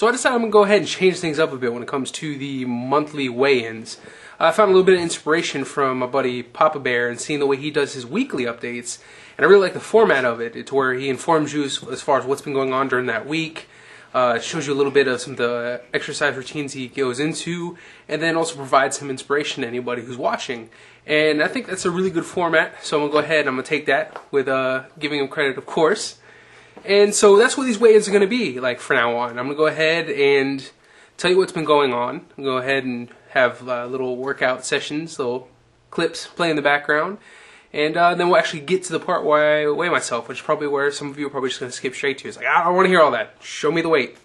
So I decided I'm going to go ahead and change things up a bit when it comes to the monthly weigh-ins. I found a little bit of inspiration from my buddy Papa Bear and seeing the way he does his weekly updates. And I really like the format of it. It's where he informs you as far as what's been going on during that week. Shows you a little bit of some of the exercise routines he goes into, and then also provides some inspiration to anybody who's watching. And I think that's a really good format, so I'm going to go ahead and I'm going to take that with giving him credit, of course. And so that's what these weigh-ins are going to be like from now on. I'm going to go ahead and tell you what's been going on. I'm going to go ahead and have little workout sessions, little clips play in the background. And then we'll actually get to the part where I weigh myself, which is probably where some of you are probably just going to skip straight to. It's like, I don't want to hear all that. Show me the weight.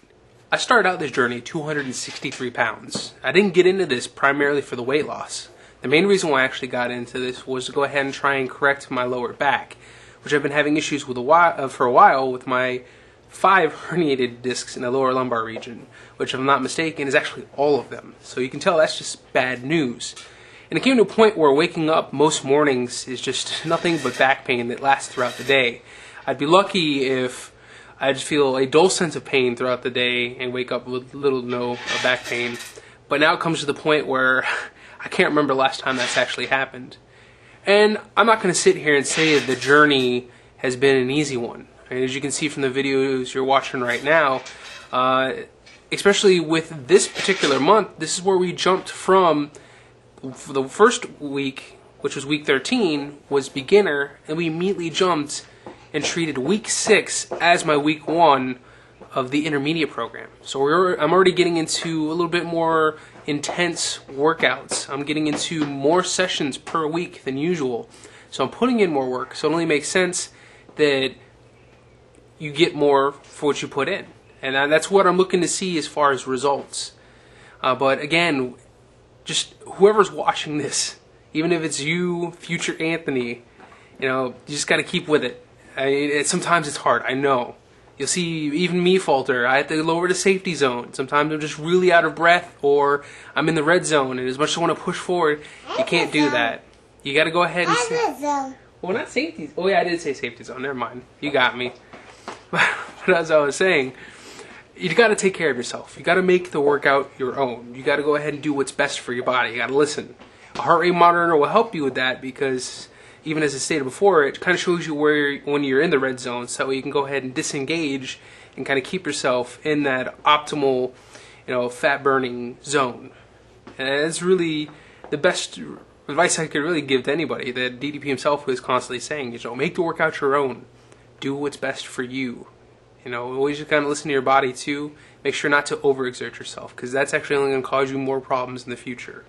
I started out this journey 263 pounds. I didn't get into this primarily for the weight loss. The main reason why I actually got into this was to go ahead and try and correct my lower back, which I've been having issues with for a while with my 5 herniated discs in the lower lumbar region, which if I'm not mistaken is actually all of them. So you can tell that's just bad news. And it came to a point where waking up most mornings is just nothing but back pain that lasts throughout the day. I'd be lucky if I just feel a dull sense of pain throughout the day and wake up with little to no back pain. But now it comes to the point where I can't remember the last time that's actually happened. And I'm not going to sit here and say that the journey has been an easy one. And as you can see from the videos you're watching right now, especially with this particular month, this is where we jumped from the first week, which was week 13, was beginner, and we immediately jumped and treated week 6 as my week 1 of the intermediate program. So I'm already getting into a little bit more intense workouts. I'm getting into more sessions per week than usual. So I'm putting in more work. So it only makes sense that you get more for what you put in. And that's what I'm looking to see as far as results. But again, just whoever's watching this, even if it's you, future Anthony, you just got to keep with it. Sometimes it's hard, I know. You'll see even me falter. I have to lower the safety zone. Sometimes I'm just really out of breath, or I'm in the red zone, and as much as I want to push forward, you can't do that. You got to go ahead and say, well, not safety. Oh yeah, I did say safety zone. Never mind. You got me. But as I was saying, you got to take care of yourself. You got to make the workout your own. You got to go ahead and do what's best for your body. You got to listen. A heart rate monitor will help you with that because, even as I stated before, it kind of shows you when you're in the red zone, so you can go ahead and disengage and kind of keep yourself in that optimal, fat burning zone. And it's really the best advice I could really give to anybody. That DDP himself was constantly saying, make the workout your own. Do what's best for you. Always just kind of listen to your body too. Make sure not to overexert yourself, because that's actually only going to cause you more problems in the future.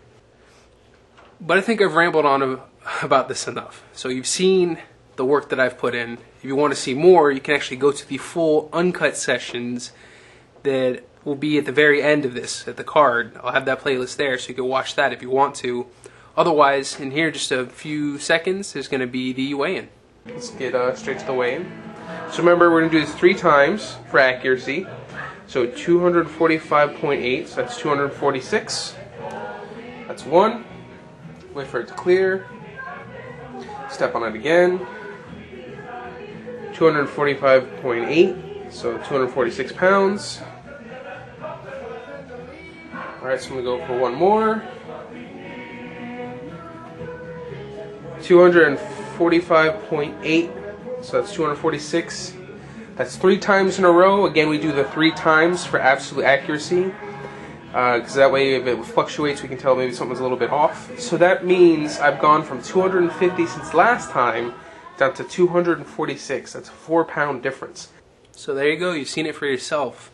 But I think I've rambled on about this enough. So you've seen the work that I've put in. If you want to see more, you can actually go to the full uncut sessions that will be at the very end of this, at the card. I'll have that playlist there, so you can watch that if you want to. Otherwise, in here, just a few seconds, there's going to be the weigh-in. Let's get straight to the weigh-in. So remember, we're going to do this 3 times for accuracy. So 245.8, so that's 246. That's 1. Wait for it to clear. Step on it again. 245.8, so 246 pounds. Alright, so I'm going to go for one more. 245.8, so that's 246. That's 3 times in a row. Again, we do the 3 times for absolute accuracy. Because that way, if it fluctuates, we can tell maybe something's a little bit off. So that means I've gone from 250 since last time down to 246. That's a 4-pound difference. So there you go. You've seen it for yourself.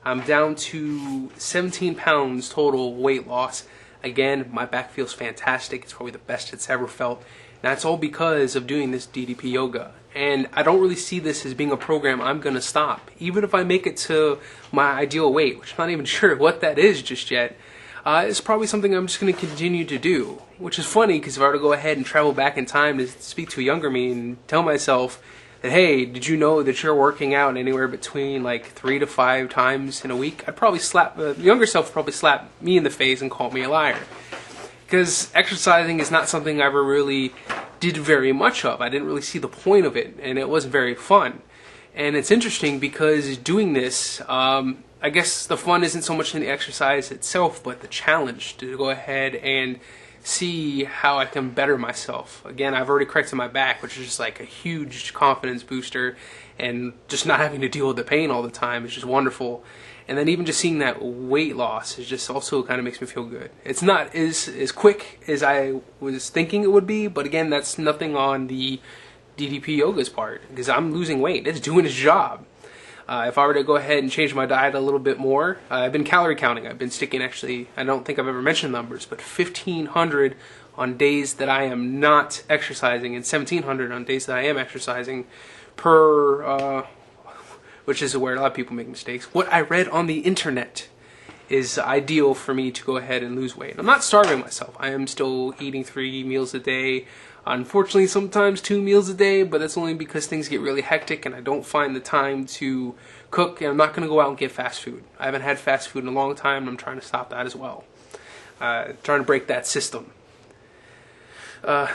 I'm down to 17 pounds total weight loss. Again, my back feels fantastic. It's probably the best it's ever felt. And that's all because of doing this DDP Yoga. And I don't really see this as being a program I'm going to stop. Even if I make it to my ideal weight, which I'm not even sure what that is just yet, it's probably something I'm just going to continue to do. Which is funny, because if I were to go ahead and travel back in time to speak to a younger me and tell myself that, hey, did you know that you're working out anywhere between like 3 to 5 times in a week? I'd probably younger self would probably slap me in the face and call me a liar. Because exercising is not something I ever really did very much of. I didn't really see the point of it, and it wasn't very fun. And it's interesting because doing this, I guess the fun isn't so much in the exercise itself, but the challenge to go ahead and see how I can better myself. Again, I've already corrected my back, which is just like a huge confidence booster, and just not having to deal with the pain all the time is just wonderful. And then even just seeing that weight loss is just also kind of makes me feel good. It's not as quick as I was thinking it would be, but again, that's nothing on the DDP Yoga's part, because I'm losing weight. It's doing its job. If I were to go ahead and change my diet a little bit more, I've been calorie counting. I've been sticking, actually, I don't think I've ever mentioned numbers, but 1,500 on days that I am not exercising and 1,700 on days that I am exercising per, which is where a lot of people make mistakes. What I read on the internet is ideal for me to go ahead and lose weight. I'm not starving myself. I am still eating 3 meals a day. Unfortunately, sometimes 2 meals a day, but that's only because things get really hectic and I don't find the time to cook, and I'm not going to go out and get fast food. I haven't had fast food in a long time, and I'm trying to stop that as well. Trying to break that system. But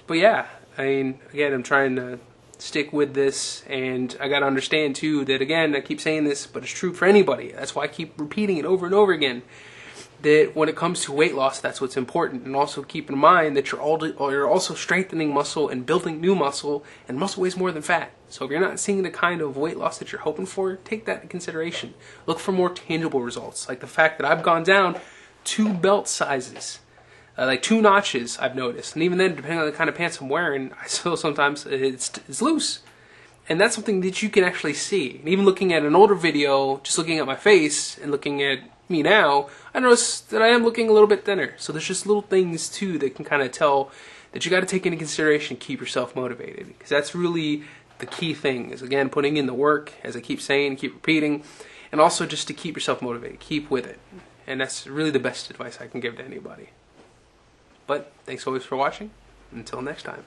yeah, I mean, again, I'm trying to stick with this, and I got to understand too that, again, I keep saying this, but it's true for anybody. That's why I keep repeating it over and over again, that when it comes to weight loss, that's what's important. And also keep in mind that you're also strengthening muscle and building new muscle, and muscle weighs more than fat. So if you're not seeing the kind of weight loss that you're hoping for, take that into consideration. Look for more tangible results, like the fact that I've gone down 2 belt sizes, like 2 notches, I've noticed. And even then, depending on the kind of pants I'm wearing, I still sometimes it's loose. And that's something that you can actually see. And even looking at an older video, just looking at my face and looking at me now, I noticed that I am looking a little bit thinner. So there's just little things too that can kind of tell that you got to take into consideration, keep yourself motivated, because that's really the key thing, is again putting in the work, as I keep saying, keep repeating, and also just to keep yourself motivated, keep with it. And that's really the best advice I can give to anybody. But thanks always for watching. Until next time.